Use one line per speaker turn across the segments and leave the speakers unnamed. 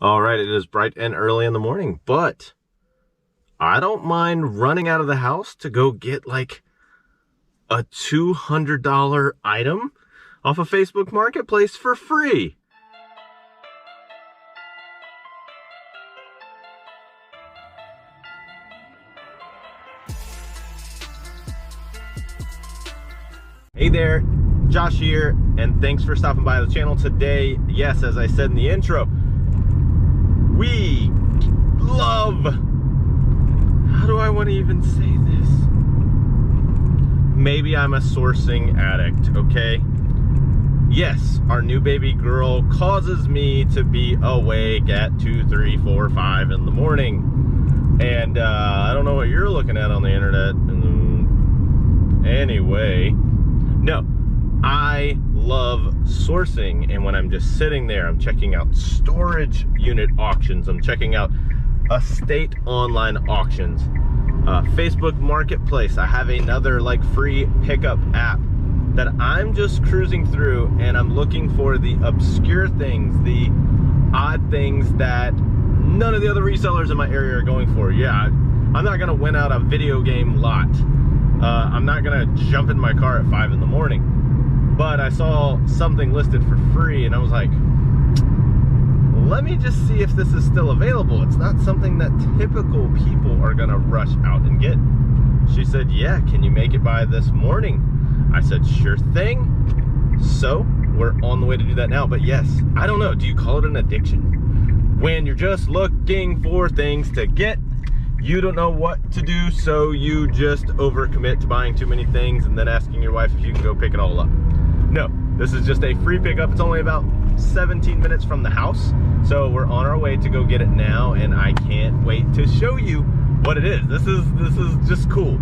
All right, it is bright and early in the morning, but I don't mind running out of the house to go get like a $200 item off of Facebook Marketplace for free. Hey there, Josh here, and thanks for stopping by the channel today. Yes, as I said in the intro, we love, how do I want to even say this? Maybe I'm a sourcing addict, okay? Yes, our new baby girl causes me to be awake at 2, 3, 4, 5 in the morning. And I don't know what you're looking at on the internet. Anyway, no, I love sourcing, and when I'm just sitting there, I'm checking out storage unit auctions, I'm checking out estate online auctions, Facebook Marketplace. I have another like free pickup app that I'm just cruising through, and I'm looking for the obscure things, the odd things that none of the other resellers in my area are going for. Yeah, I'm not gonna win out a video game lot. I'm not gonna jump in my car at 5 in the morning. But I saw something listed for free, and I was like, let me just see if this is still available. It's not something that typical people are gonna rush out and get. She said, yeah, can you make it by this morning? I said, sure thing. So we're on the way to do that now. But yes, I don't know, do you call it an addiction? When you're just looking for things to get, you don't know what to do, so you just overcommit to buying too many things and then asking your wife if you can go pick it all up. No, this is just a free pickup. It's only about 17 minutes from the house, so we're on our way to go get it now, and I can't wait to show you what it is. This is just cool.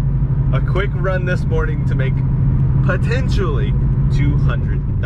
A quick run this morning to make potentially $200.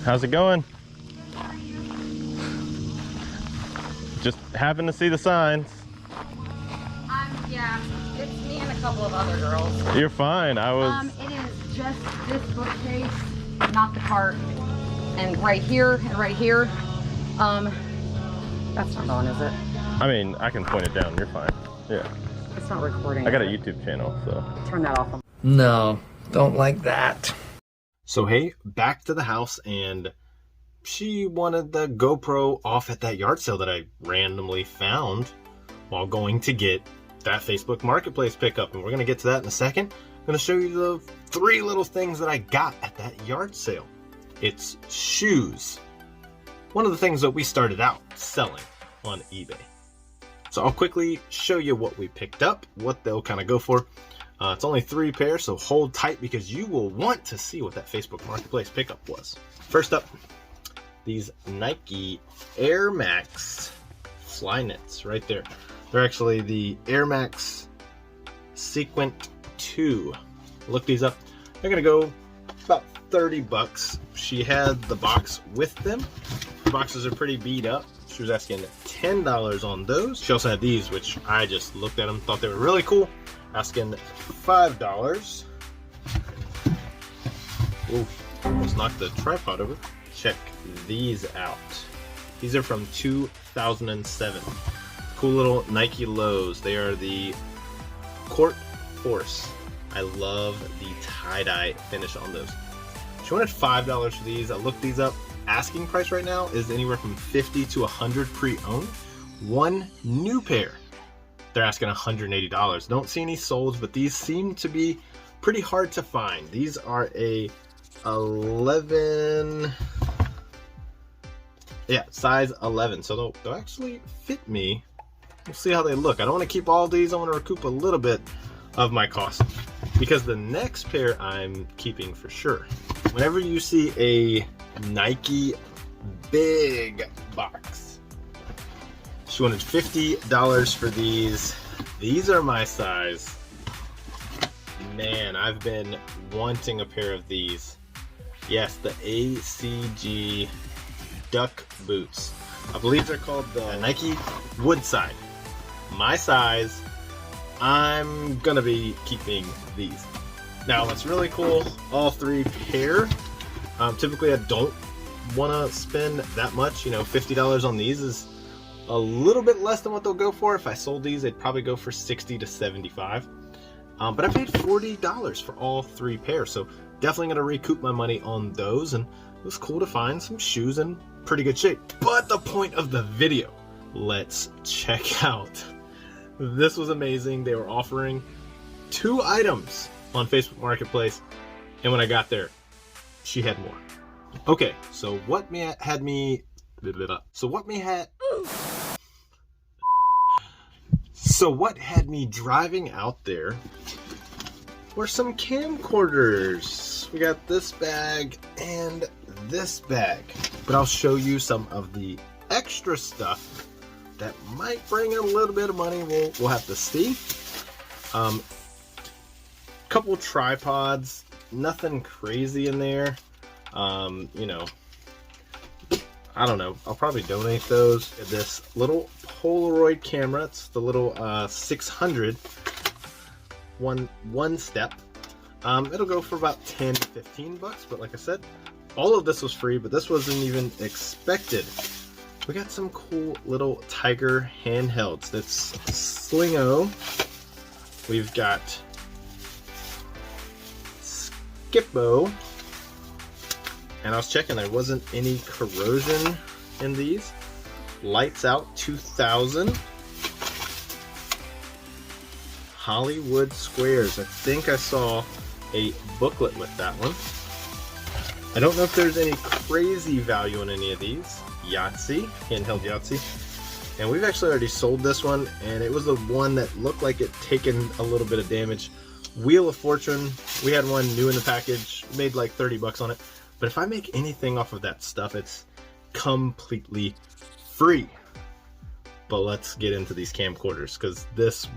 How's it going? Just happened to see the signs.
Yeah, it's me and a couple of other girls.
You're fine. I was.
It is just this bookcase, not the cart, and right here and right here. That's not on, is it?
I mean, I can point it down. You're fine. Yeah.
It's not recording.
I got a YouTube channel, so.
Turn that off.
No, don't like that.
So hey, back to the house, and she wanted the GoPro off at that yard sale that I randomly found while going to get that Facebook Marketplace pickup, and we're going to get to that in a second. I'm going to show you the 3 little things that I got at that yard sale. It's shoes. One of the things that we started out selling on eBay. So I'll quickly show you what we picked up, what they'll kind of go for. It's only 3 pairs, so hold tight because you will want to see what that Facebook Marketplace pickup was. First up, these Nike Air Max Flyknits right there. They're actually the Air Max Sequent 2. Look these up. They're gonna go about 30 bucks. She had the box with them. The boxes are pretty beat up. She was asking $10 on those. She also had these, which I just looked at them, thought they were really cool. Asking $5. Ooh, almost knocked the tripod over. Check these out. These are from 2007. Cool little Nike lows. They are the Court Force. I love the tie-dye finish on those. She wanted $5 for these. I looked these up. Asking price right now is anywhere from $50 to $100 pre-owned. One new pair, they're asking $180. Don't see any solds, but these seem to be pretty hard to find. These are a 11, yeah, size 11. So they'll actually fit me. We'll see how they look. I don't want to keep all these. I want to recoup a little bit of my cost because the next pair I'm keeping for sure. Whenever you see a Nike big box, she wanted $50 for these. These are my size. Man, I've been wanting a pair of these. Yes, the ACG duck boots. I believe they're called the Nike Woodside. My size. I'm gonna be keeping these. Now, what's really cool, all 3 pair. Typically, I don't want to spend that much. You know, $50 on these is a little bit less than what they'll go for. If I sold these, they'd probably go for $60 to $75. But I paid $40 for all 3 pairs, so definitely gonna recoup my money on those. And it was cool to find some shoes in pretty good shape. But the point of the video, let's check out. This was amazing. They were offering 2 items on Facebook Marketplace, and when I got there, she had more. Okay, so what had me driving out there were some camcorders. We got this bag and this bag, but I'll show you some of the extra stuff that might bring in a little bit of money. We'll have to see. Couple tripods, nothing crazy in there. You know, I don't know. I'll probably donate those. This little Polaroid camera. It's the little 600 one step. It'll go for about 10 to 15 bucks. But like I said, all of this was free, but this wasn't even expected. We got some cool little Tiger handhelds. That's Slingo. We've got Skippo. And I was checking, there wasn't any corrosion in these. Lights Out 2000. Hollywood Squares. I think I saw a booklet with that one. I don't know if there's any crazy value in any of these. Yahtzee, handheld Yahtzee. And we've actually already sold this one, and it was the one that looked like it taken a little bit of damage. Wheel of Fortune, we had one new in the package, made like 30 bucks on it. But if I make anything off of that stuff, it's completely free. But let's get into these camcorders, because this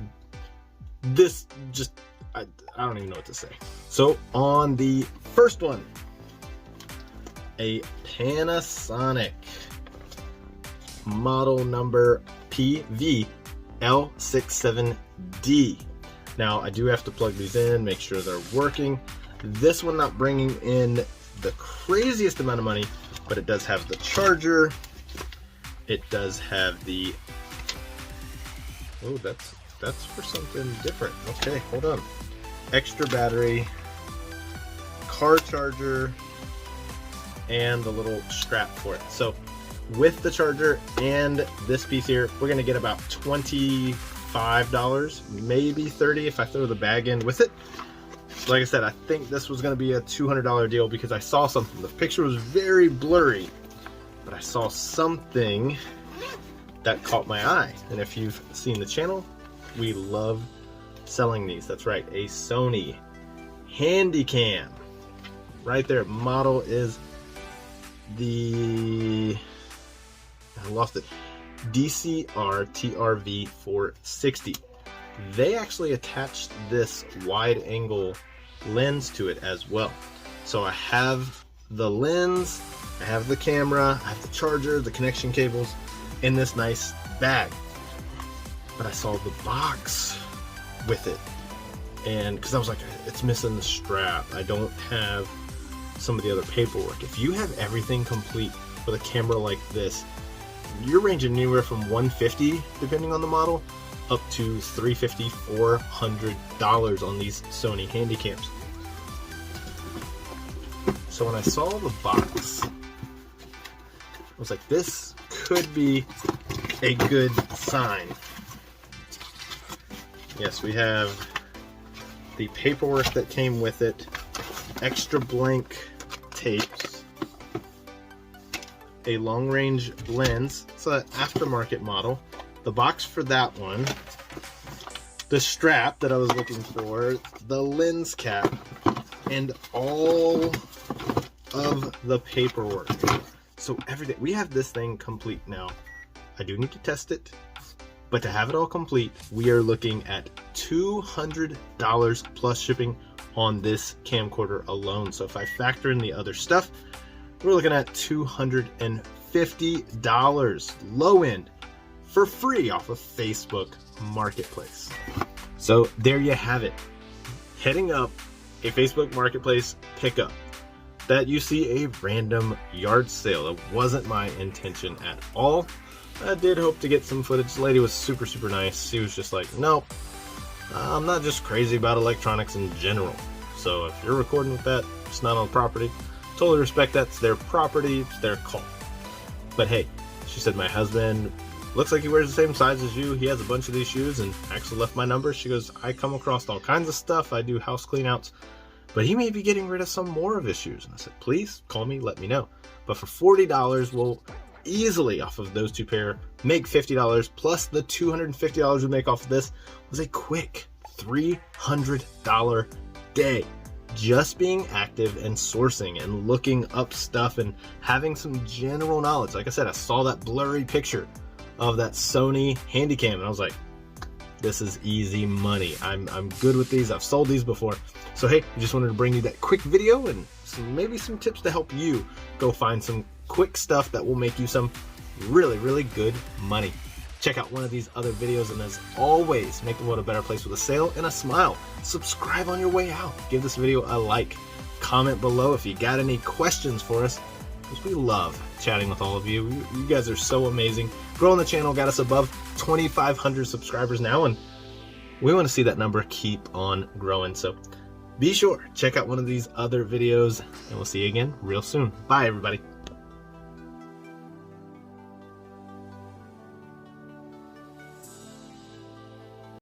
just, I don't even know what to say. So on the first one, a Panasonic model number PVL67D. Now I do have to plug these in, make sure they're working. This one not bringing in the craziest amount of money, but it does have the charger. It does have the, oh, that's for something different. Okay, hold on. Extra battery, car charger, and the little strap for it. So with the charger and this piece here, we're gonna get about $25, maybe $30 if I throw the bag in with it. Like I said, I think this was gonna be a $200 deal because I saw something. The picture was very blurry, but I saw something that caught my eye. And if you've seen the channel, we love selling these. That's right, a Sony Handycam. Right there, model is the, I lost it, DCR TRV 460. They actually attached this wide angle lens to it as well. So I have the lens, I have the camera, I have the charger, the connection cables in this nice bag. But I saw the box with it, and because I was like, it's missing the strap, I don't have some of the other paperwork. If you have everything complete with a camera like this, you're ranging anywhere from $150, depending on the model, up to $350, $400 on these Sony Handycams. So when I saw the box, I was like, this could be a good sign. Yes, we have the paperwork that came with it, extra blank tapes, a long-range lens, it's an aftermarket model, the box for that one, the strap that I was looking for, the lens cap, and all of the paperwork. So everything, we have this thing complete now. I do need to test it, but to have it all complete, we are looking at $200 plus shipping on this camcorder alone. So if I factor in the other stuff, we're looking at $250 low end for free off of Facebook Marketplace. So there you have it. Heading up a Facebook Marketplace pickup that you see a random yard sale. That wasn't my intention at all. I did hope to get some footage. The lady was super, super nice. She was just like, nope, I'm not just crazy about electronics in general. So if you're recording with that, it's not on property. Totally respect that. It's their property, it's their call. But hey, she said, my husband looks like he wears the same size as you. He has a bunch of these shoes, and actually left my number. She goes, I come across all kinds of stuff. I do house clean outs, but he may be getting rid of some more of his shoes. And I said, please call me, let me know. But for $40, we'll easily, off of those two pair, make $50, plus the $250 we make off of this was a quick $300 day. Just being active and sourcing and looking up stuff and having some general knowledge. Like I said, I saw that blurry picture of that Sony Handycam and I was like, this is easy money. I'm good with these. I've sold these before. So hey, I just wanted to bring you that quick video and maybe some tips to help you go find some quick stuff that will make you some really, really good money. Check out one of these other videos, and as always, make the world a better place with a sale and a smile. Subscribe on your way out. Give this video a like. Comment below if you got any questions for us, because we love chatting with all of you. You guys are so amazing. Growing the channel got us above 2,500 subscribers now, and we want to see that number keep on growing. So be sure, check out one of these other videos, and we'll see you again real soon. Bye, everybody.